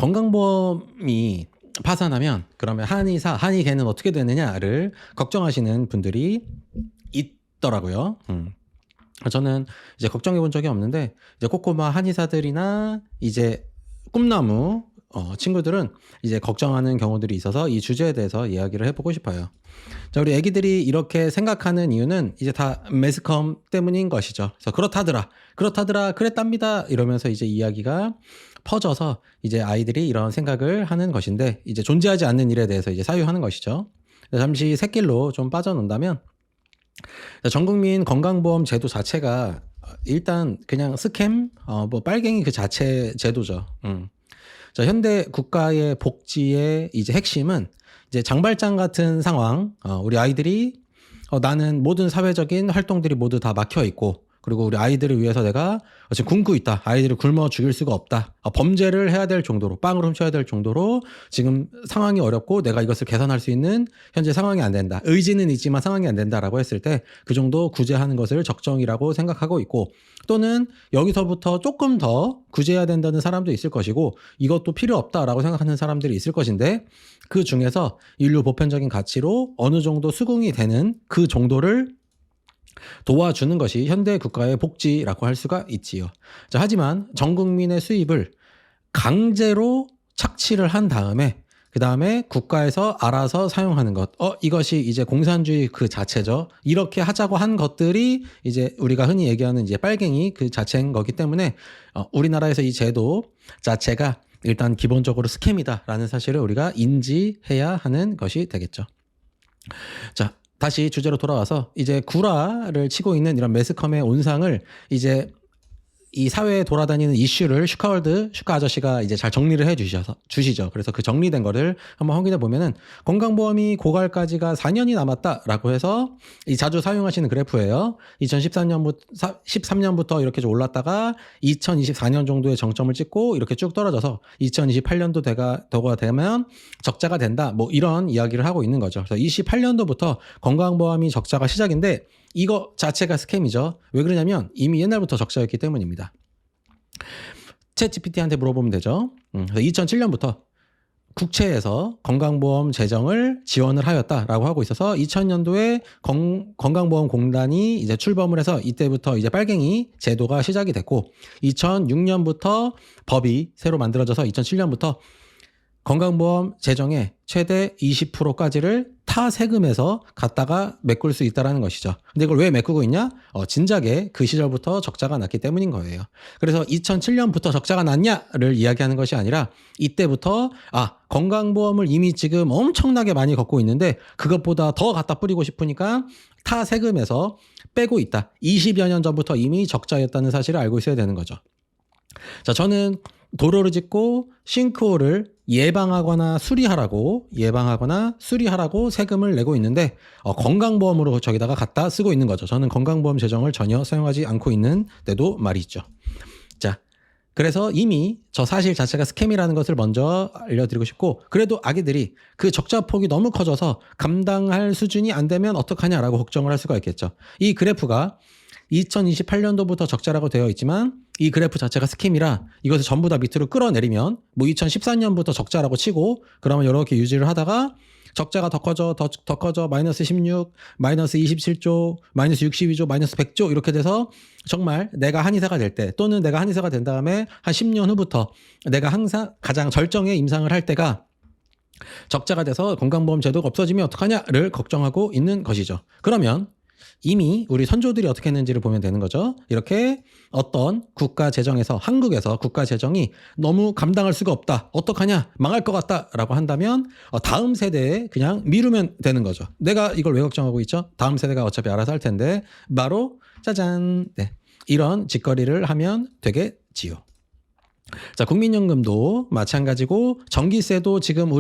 건강보험이 파산하면 그러면 한의계는 어떻게 되느냐를 걱정하시는 분들이 있더라고요. 저는 이제 걱정해 본 적이 없는데 이제 코코마 한의사들이나 이제 꿈나무 친구들은 이제 걱정하는 경우들이 있어서 이 주제에 대해서 이야기를 해보고 싶어요. 자, 우리 애기들이 이렇게 생각하는 이유는 이제 다 매스컴 때문인 것이죠. 그래서 그렇다더라, 그랬답니다. 이러면서 이제 이야기가 퍼져서 이제 아이들이 이런 생각을 하는 것인데 이제 존재하지 않는 일에 대해서 이제 사유하는 것이죠. 잠시 샛길로 좀 빠져놓는다면 전국민 건강보험 제도 자체가 일단 그냥 스캠, 빨갱이 그 자체 제도죠. 자, 현대 국가의 복지의 이제 핵심은 이제 장발장 같은 상황, 우리 아이들이 나는 모든 사회적인 활동들이 모두 다 막혀 있고, 그리고 우리 아이들을 위해서 내가 지금 굶고 있다. 아이들을 굶어 죽일 수가 없다. 범죄를 해야 될 정도로, 빵을 훔쳐야 될 정도로 지금 상황이 어렵고 내가 이것을 개선할 수 있는 현재 상황이 안 된다. 의지는 있지만 상황이 안 된다라고 했을 때 그 정도 구제하는 것을 적정이라고 생각하고 있고, 또는 여기서부터 조금 더 구제해야 된다는 사람도 있을 것이고 이것도 필요 없다라고 생각하는 사람들이 있을 것인데, 그 중에서 인류 보편적인 가치로 어느 정도 수긍이 되는 그 정도를 도와주는 것이 현대 국가의 복지라고 할 수가 있지요. 자, 하지만 전 국민의 수입을 강제로 착취를 한 다음에 그 다음에 국가에서 알아서 사용하는 것, 이것이 이제 공산주의 그 자체죠. 이렇게 하자고 한 것들이 이제 우리가 흔히 얘기하는 이제 빨갱이 그 자체인 거기 때문에 우리나라에서 이 제도 자체가 일단 기본적으로 스캠이다라는 사실을 우리가 인지해야 하는 것이 되겠죠. 자, 다시 주제로 돌아와서 이제 구라를 치고 있는 이런 매스컴의 온상을 이제 이 사회에 돌아다니는 이슈를 슈카 아저씨가 이제 잘 정리를 해 주시죠. 그래서 그 정리된 거를 한번 확인해 보면은 건강보험이 고갈까지가 4년이 남았다라고 해서 이 자주 사용하시는 그래프예요. 13년부터 이렇게 좀 올랐다가 2024년 정도의 정점을 찍고 이렇게 쭉 떨어져서 2028년도가 되면 적자가 된다. 뭐 이런 이야기를 하고 있는 거죠. 그래서 28년도부터 건강보험이 적자가 시작인데 이거 자체가 스캠이죠. 왜 그러냐면 이미 옛날부터 적자였기 때문입니다. 챗GPT한테 물어보면 되죠. 그래서 2007년부터 국채에서 건강보험 재정을 지원을 하였다라고 하고 있어서 2000년도에 건강보험공단이 이제 출범을 해서 이때부터 이제 빨갱이 제도가 시작이 됐고 2006년부터 법이 새로 만들어져서 2007년부터 건강보험 재정의 최대 20%까지를 타 세금에서 갖다가 메꿀 수 있다는 것이죠. 근데 이걸 왜 메꾸고 있냐? 진작에 그 시절부터 적자가 났기 때문인 거예요. 그래서 2007년부터 적자가 났냐를 이야기하는 것이 아니라 이때부터 건강보험을 이미 지금 엄청나게 많이 걷고 있는데 그것보다 더 갖다 뿌리고 싶으니까 타 세금에서 빼고 있다. 20여 년 전부터 이미 적자였다는 사실을 알고 있어야 되는 거죠. 자, 저는 도로를 짓고 싱크홀을 예방하거나 수리하라고 세금을 내고 있는데 건강보험으로 저기다가 갖다 쓰고 있는 거죠. 저는 건강보험 재정을 전혀 사용하지 않고 있는데도 말이죠. 자, 그래서 이미 저 사실 자체가 스캠이라는 것을 먼저 알려드리고 싶고, 그래도 아기들이 그 적자 폭이 너무 커져서 감당할 수준이 안 되면 어떡하냐라고 걱정을 할 수가 있겠죠. 이 그래프가 2028년도부터 적자라고 되어 있지만 이 그래프 자체가 스캠이라 이것을 전부 다 밑으로 끌어내리면 뭐 2014년부터 적자라고 치고 그러면 이렇게 유지를 하다가 적자가 더 커져 마이너스 16, 마이너스 27조, 마이너스 62조, 마이너스 100조 이렇게 돼서 정말 내가 한의사가 될 때 또는 내가 한의사가 된 다음에 한 10년 후부터 내가 항상 가장 절정의 임상을 할 때가 적자가 돼서 건강보험 제도가 없어지면 어떡하냐를 걱정하고 있는 것이죠. 그러면 이미 우리 선조들이 어떻게 했는지를 보면 되는 거죠. 이렇게 어떤 국가 재정에서 한국에서 국가 재정이 너무 감당할 수가 없다. 어떡하냐? 망할 것 같다. 라고 한다면 다음 세대에 그냥 미루면 되는 거죠. 내가 이걸 왜 걱정하고 있죠? 다음 세대가 어차피 알아서 할 텐데 바로 짜잔. 네. 이런 짓거리를 하면 되겠지요. 자, 국민연금도 마찬가지고 전기세도 지금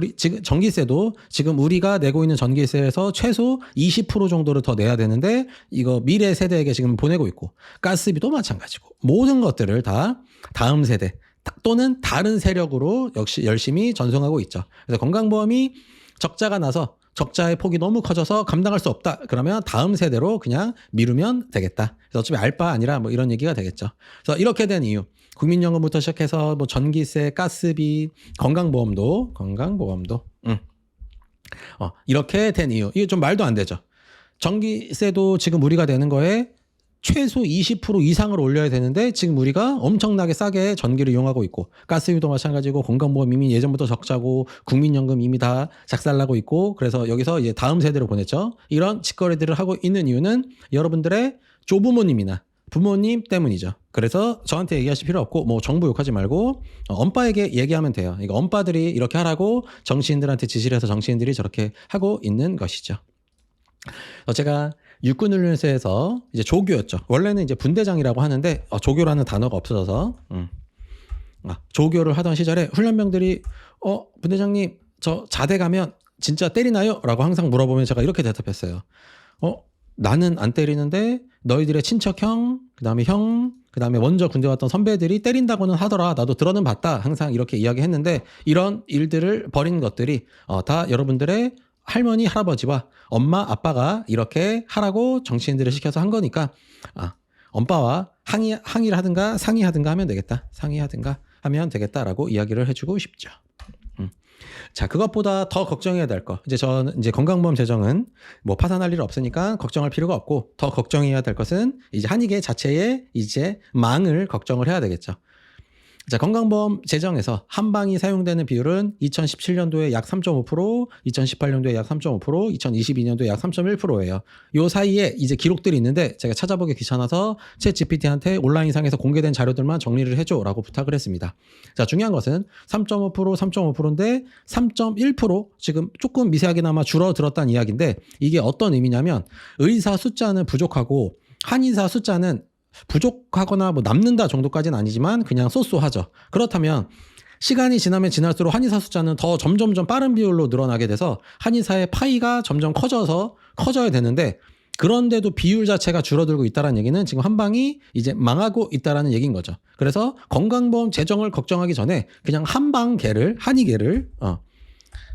우리가 내고 있는 전기세에서 최소 20% 정도를 더 내야 되는데 이거 미래 세대에게 지금 보내고 있고, 가스비도 마찬가지고 모든 것들을 다 다음 세대 또는 다른 세력으로 역시 열심히 전송하고 있죠. 그래서 건강보험이 적자가 나서 적자의 폭이 너무 커져서 감당할 수 없다. 그러면 다음 세대로 그냥 미루면 되겠다. 그래서 어차피 알 바 아니라 뭐 이런 얘기가 되겠죠. 그래서 이렇게 된 이유. 국민연금부터 시작해서 뭐 전기세, 가스비, 건강보험도 이렇게 된 이유. 이게 좀 말도 안 되죠. 전기세도 지금 우리가 내는 거에 최소 20% 이상을 올려야 되는데 지금 우리가 엄청나게 싸게 전기를 이용하고 있고 가스비도 마찬가지고 건강보험 이미 예전부터 적자고 국민연금 이미 다 작살나고 있고 그래서 여기서 이제 다음 세대로 보냈죠. 이런 짓거리들을 하고 있는 이유는 여러분들의 조부모님이나 부모님 때문이죠. 그래서 저한테 얘기하실 필요 없고 뭐 정부 욕하지 말고 엄빠에게 얘기하면 돼요. 이거 엄빠들이 이렇게 하라고 정치인들한테 지시를 해서 정치인들이 저렇게 하고 있는 것이죠. 제가 육군훈련소에서 이제 조교였죠. 원래는 이제 분대장이라고 하는데 조교라는 단어가 없어져서 조교를 하던 시절에 훈련병들이 분대장님 저 자대 가면 진짜 때리나요? 라고 항상 물어보면 제가 이렇게 대답했어요. 나는 안 때리는데 너희들의 친척형, 그다음에 형, 그다음에 먼저 군대 왔던 선배들이 때린다고는 하더라. 나도 들어는 봤다. 항상 이렇게 이야기했는데 이런 일들을 벌인 것들이 다 여러분들의 할머니, 할아버지와 엄마, 아빠가 이렇게 하라고 정치인들을 시켜서 한 거니까 엄빠와 항의를 하든가 상의하든가 하면 되겠다. 상의하든가 하면 되겠다라고 이야기를 해주고 싶죠. 자, 그것보다 더 걱정해야 될 거. 저는 이제 건강보험 재정은 뭐 파산할 일 없으니까 걱정할 필요가 없고 더 걱정해야 될 것은 이제 한의계 자체의 이제 망을 걱정을 해야 되겠죠. 자, 건강보험 재정에서 한방이 사용되는 비율은 2017년도에 약 3.5%, 2018년도에 약 3.5%, 2022년도에 약 3.1%예요. 요 사이에 이제 기록들이 있는데 제가 찾아보기 귀찮아서 챗 GPT한테 온라인상에서 공개된 자료들만 정리를 해줘라고 부탁을 했습니다. 자, 중요한 것은 3.5%, 3.5%인데 3.1% 지금 조금 미세하게나마 줄어들었다는 이야기인데 이게 어떤 의미냐면 의사 숫자는 부족하고 한의사 숫자는 부족하거나 뭐 남는다 정도까지는 아니지만 그냥 쏘쏘하죠. 그렇다면 시간이 지나면 지날수록 한의사 숫자는 더 점점점 빠른 비율로 늘어나게 돼서 한의사의 파이가 점점 커져야 되는데 그런데도 비율 자체가 줄어들고 있다는 얘기는 지금 한방이 이제 망하고 있다는 얘기인 거죠. 그래서 건강보험 재정을 걱정하기 전에 그냥 한방계를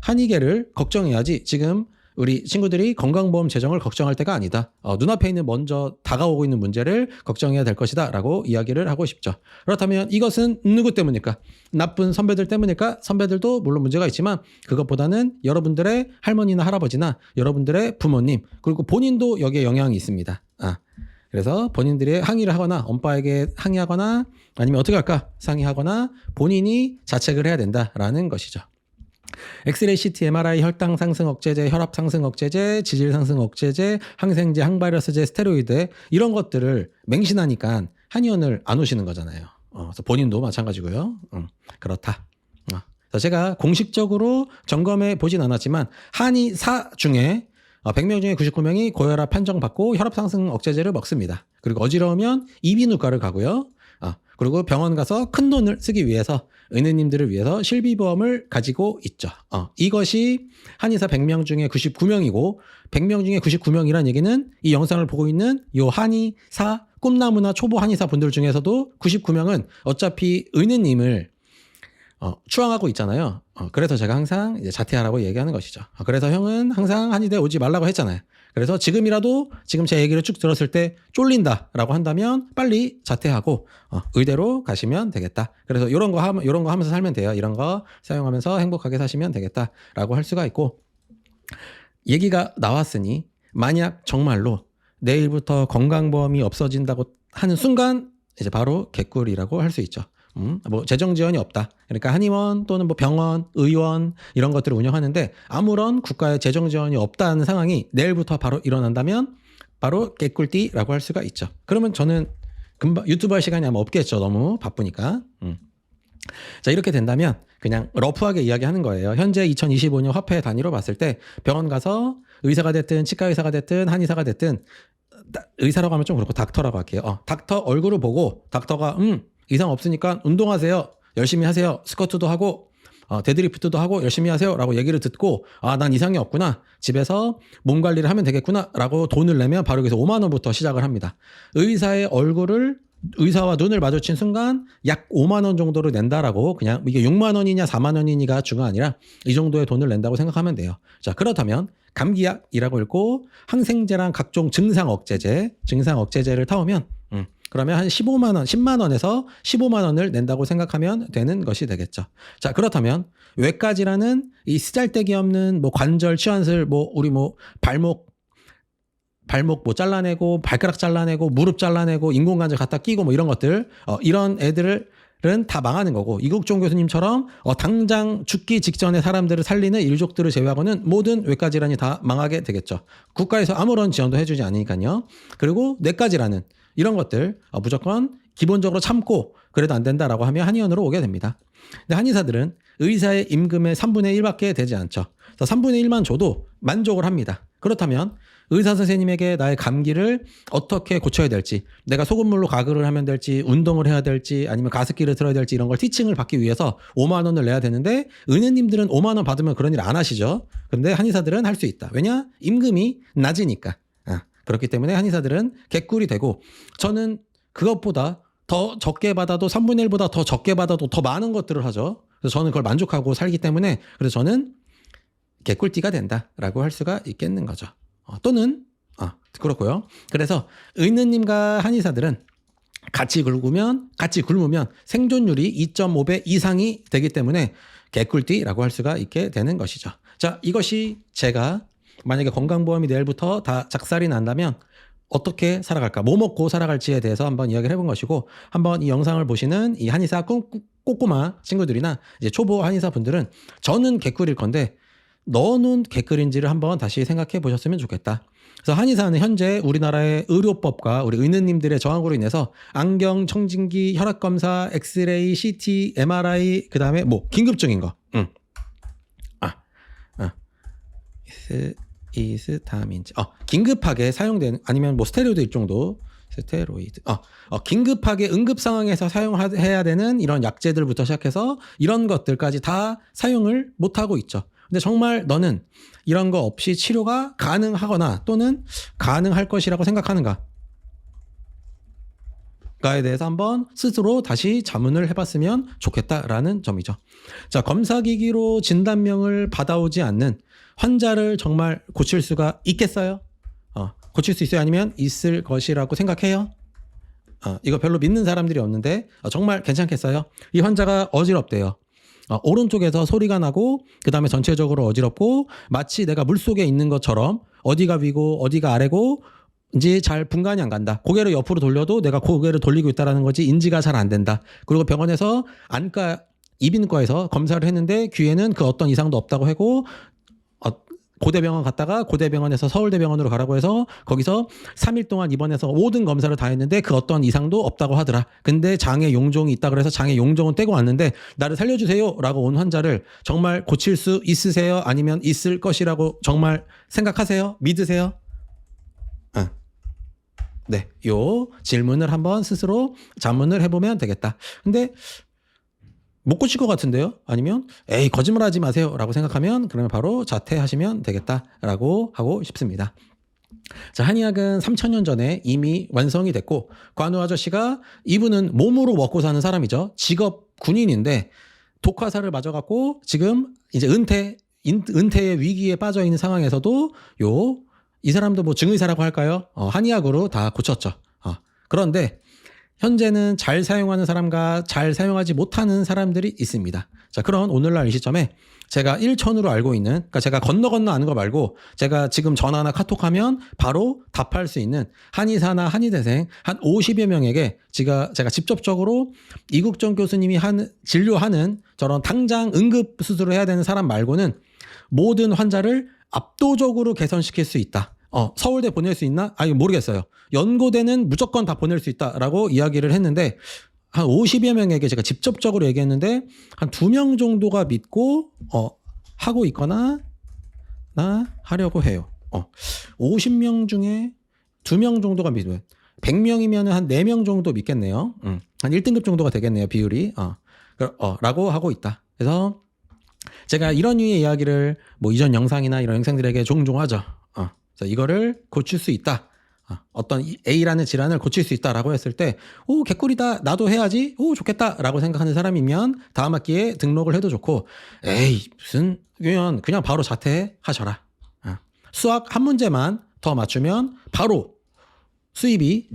한의계를 걱정해야지 지금 우리 친구들이 건강보험 재정을 걱정할 때가 아니다. 눈앞에 있는 먼저 다가오고 있는 문제를 걱정해야 될 것이다 라고 이야기를 하고 싶죠. 그렇다면 이것은 누구 때문일까? 나쁜 선배들 때문일까? 선배들도 물론 문제가 있지만 그것보다는 여러분들의 할머니나 할아버지나 여러분들의 부모님 그리고 본인도 여기에 영향이 있습니다. 그래서 본인들이 항의를 하거나 엄빠에게 항의하거나 아니면 어떻게 할까? 상의하거나 본인이 자책을 해야 된다라는 것이죠. 엑스레이, CT, MRI, 혈당 상승 억제제, 혈압 상승 억제제, 지질 상승 억제제, 항생제, 항바이러스제, 스테로이드 이런 것들을 맹신하니까 한의원을 안 오시는 거잖아요. 그래서 본인도 마찬가지고요. 그렇다. 그래서 제가 공식적으로 점검해 보진 않았지만 한의사 중에 100명 중에 99명이 고혈압 판정받고 혈압 상승 억제제를 먹습니다. 그리고 어지러우면 이비인후과를 가고요. 그리고 병원 가서 큰 돈을 쓰기 위해서 은혜님들을 위해서 실비보험을 가지고 있죠. 이것이 한의사 100명 중에 99명이고 100명 중에 99명이란 얘기는 이 영상을 보고 있는 요 한의사 꿈나무나 초보 한의사 분들 중에서도 99명은 어차피 은혜님을 추앙하고 있잖아요. 그래서 제가 항상 이제 자퇴하라고 얘기하는 것이죠. 그래서 형은 항상 한의대 오지 말라고 했잖아요. 그래서 지금이라도 지금 제 얘기를 쭉 들었을 때 쫄린다라고 한다면 빨리 자퇴하고 의대로 가시면 되겠다. 그래서 이런 거 하면서 살면 돼요. 이런 거 사용하면서 행복하게 사시면 되겠다라고 할 수가 있고 얘기가 나왔으니 만약 정말로 내일부터 건강보험이 없어진다고 하는 순간 이제 바로 개꿀이라고 할 수 있죠. 뭐 재정 지원이 없다. 그러니까 한의원 또는 뭐 병원, 의원 이런 것들을 운영하는데 아무런 국가의 재정 지원이 없다는 상황이 내일부터 바로 일어난다면 바로 개꿀띠라고 할 수가 있죠. 그러면 저는 금방 유튜브 할 시간이 아마 없겠죠. 너무 바쁘니까. 자, 이렇게 된다면 그냥 러프하게 이야기하는 거예요. 현재 2025년 화폐 단위로 봤을 때 병원 가서 의사가 됐든 치과 의사가 됐든 한의사가 됐든 의사라고 하면 좀 그렇고 닥터라고 할게요. 닥터 얼굴을 보고 닥터가 이상 없으니까 운동하세요. 열심히 하세요. 스쿼트도 하고 데드리프트도 하고 열심히 하세요 라고 얘기를 듣고 난 이상이 없구나. 집에서 몸 관리를 하면 되겠구나 라고 돈을 내면 바로 여기서 5만 원부터 시작을 합니다. 의사와 눈을 마주친 순간 약 5만 원 정도를 낸다라고 그냥 이게 6만 원이냐 4만 원이냐가 중요가 아니라 이 정도의 돈을 낸다고 생각하면 돼요. 자, 그렇다면 감기약이라고 읽고 항생제랑 각종 증상 억제제를 타오면 그러면 한 15만 원, 10만 원에서 15만 원을 낸다고 생각하면 되는 것이 되겠죠. 자, 그렇다면 외과지라는 이 쓰잘데기 없는 뭐 관절 치환술, 뭐 우리 뭐 발목 뭐 잘라내고 발가락 잘라내고 무릎 잘라내고 인공관절 갖다 끼고 뭐 이런 것들 이런 애들은 다 망하는 거고, 이국종 교수님처럼 당장 죽기 직전에 사람들을 살리는 일족들을 제외하고는 모든 외과 질환이 다 망하게 되겠죠. 국가에서 아무런 지원도 해주지 않으니까요. 그리고 뇌과 질환은 이런 것들 무조건 기본적으로 참고 그래도 안 된다라고 하면 한의원으로 오게 됩니다. 근데 한의사들은 의사의 임금의 3분의 1밖에 되지 않죠. 그래서 3분의 1만 줘도 만족을 합니다. 그렇다면 의사 선생님에게 나의 감기를 어떻게 고쳐야 될지, 내가 소금물로 가글을 하면 될지, 운동을 해야 될지, 아니면 가습기를 틀어야 될지 이런 걸 티칭을 받기 위해서 5만 원을 내야 되는데, 은혜님들은 5만 원 받으면 그런 일 안 하시죠. 그런데 한의사들은 할 수 있다. 왜냐? 임금이 낮으니까. 그렇기 때문에 한의사들은 개꿀이 되고, 저는 그것보다 더 적게 받아도 3분의 1보다 더 적게 받아도 더 많은 것들을 하죠. 그래서 저는 그걸 만족하고 살기 때문에, 그래서 저는 개꿀띠가 된다라고 할 수가 있겠는 거죠. 또는 그렇고요. 그래서 의느님과 한의사들은 같이 굶으면 생존율이 2.5배 이상이 되기 때문에 개꿀띠라고 할 수가 있게 되는 것이죠. 자, 이것이 제가 만약에 건강보험이 내일부터 다 작살이 난다면 어떻게 살아갈까, 뭐 먹고 살아갈지에 대해서 한번 이야기를 해본 것이고, 한번 이 영상을 보시는 이 한의사 꼬꼬마 친구들이나 이제 초보 한의사 분들은 저는 개꿀일 건데 너는 개꿀인지를 한번 다시 생각해 보셨으면 좋겠다. 그래서 한의사는 현재 우리나라의 의료법과 우리 의느님들의 저항으로 인해서 안경, 청진기, 혈압검사, 엑스레이, CT, MRI, 그 다음에 뭐 긴급증인 거, 이스타민제, 긴급하게 사용되는, 아니면 뭐 스테로이드 일종도, 긴급하게 응급 상황에서 사용해야 되는 이런 약제들부터 시작해서 이런 것들까지 다 사용을 못 하고 있죠. 근데 정말 너는 이런 거 없이 치료가 가능하거나 또는 가능할 것이라고 생각하는가? 가에 대해서 한번 스스로 다시 자문을 해봤으면 좋겠다라는 점이죠. 자, 검사기기로 진단명을 받아오지 않는 환자를 정말 고칠 수가 있겠어요? 고칠 수 있어요? 아니면 있을 것이라고 생각해요? 이거 별로 믿는 사람들이 없는데 정말 괜찮겠어요? 이 환자가 어지럽대요. 오른쪽에서 소리가 나고 그 다음에 전체적으로 어지럽고 마치 내가 물속에 있는 것처럼 어디가 위고 어디가 아래고 이제 잘 분간이 안 간다. 고개를 옆으로 돌려도 내가 고개를 돌리고 있다는 거지 인지가 잘 안 된다. 그리고 병원에서 이비인후과에서 검사를 했는데 귀에는 그 어떤 이상도 없다고 하고 고대병원 갔다가 고대병원에서 서울대병원으로 가라고 해서 거기서 3일 동안 입원해서 모든 검사를 다 했는데 그 어떤 이상도 없다고 하더라. 근데 장에 용종이 있다 그래서 장에 용종은 떼고 왔는데 나를 살려주세요 라고 온 환자를 정말 고칠 수 있으세요? 아니면 있을 것이라고 정말 생각하세요? 믿으세요? 네, 요 질문을 한번 스스로 자문을 해보면 되겠다. 근데 못 고칠 것 같은데요? 아니면 에이 거짓말하지 마세요 라고 생각하면 그러면 바로 자퇴하시면 되겠다라고 하고 싶습니다. 자, 한의학은 3000년 전에 이미 완성이 됐고, 관우 아저씨가, 이분은 몸으로 먹고 사는 사람이죠. 직업 군인인데 독화사를 맞아갖고 지금 이제 은퇴의 위기에 빠져 있는 상황에서도 이 사람도 뭐 증의사라고 할까요? 한의학으로 다 고쳤죠. 그런데 현재는 잘 사용하는 사람과 잘 사용하지 못하는 사람들이 있습니다. 자, 그런 오늘날 이 시점에 제가 일천으로 알고 있는, 그러니까 제가 건너 아는 거 말고 제가 지금 전화나 카톡하면 바로 답할 수 있는 한의사나 한의대생 한 50여 명에게 제가 직접적으로 이국정 교수님이 진료하는 저런 당장 응급 수술을 해야 되는 사람 말고는 모든 환자를 압도적으로 개선시킬 수 있다. 서울대 보낼 수 있나? 아니, 모르겠어요. 연고대는 무조건 다 보낼 수 있다라고 이야기를 했는데, 한 50여 명에게 제가 직접적으로 얘기했는데 한 2명 정도가 믿고 하고 있거나 하려고 해요. 50명 중에 2명 정도가 믿어요. 100명이면 한 4명 정도 믿겠네요. 한 1등급 정도가 되겠네요, 비율이. 라고 하고 있다. 그래서 제가 이런 류의 이야기를 뭐 이전 영상이나 이런 영상들에게 종종 하죠. 그래서 이거를 고칠 수 있다. 어떤 A라는 질환을 고칠 수 있다라고 했을 때, 오, 개꿀이다. 나도 해야지. 오, 좋겠다라고 생각하는 사람이면 다음 학기에 등록을 해도 좋고, 에이, 무슨, 그냥 바로 자퇴하셔라. 수학 한 문제만 더 맞추면 바로 수입이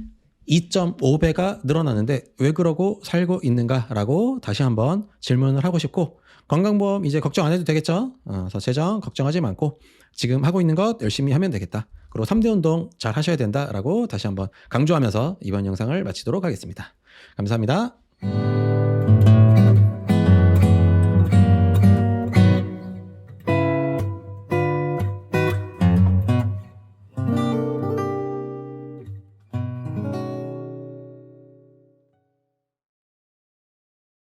2.5배가 늘어나는데 왜 그러고 살고 있는가라고 다시 한번 질문을 하고 싶고, 건강보험 이제 걱정 안 해도 되겠죠? 그래서 재정 걱정하지 말고 지금 하고 있는 것 열심히 하면 되겠다. 그리고 3대 운동 잘 하셔야 된다라고 다시 한번 강조하면서 이번 영상을 마치도록 하겠습니다. 감사합니다.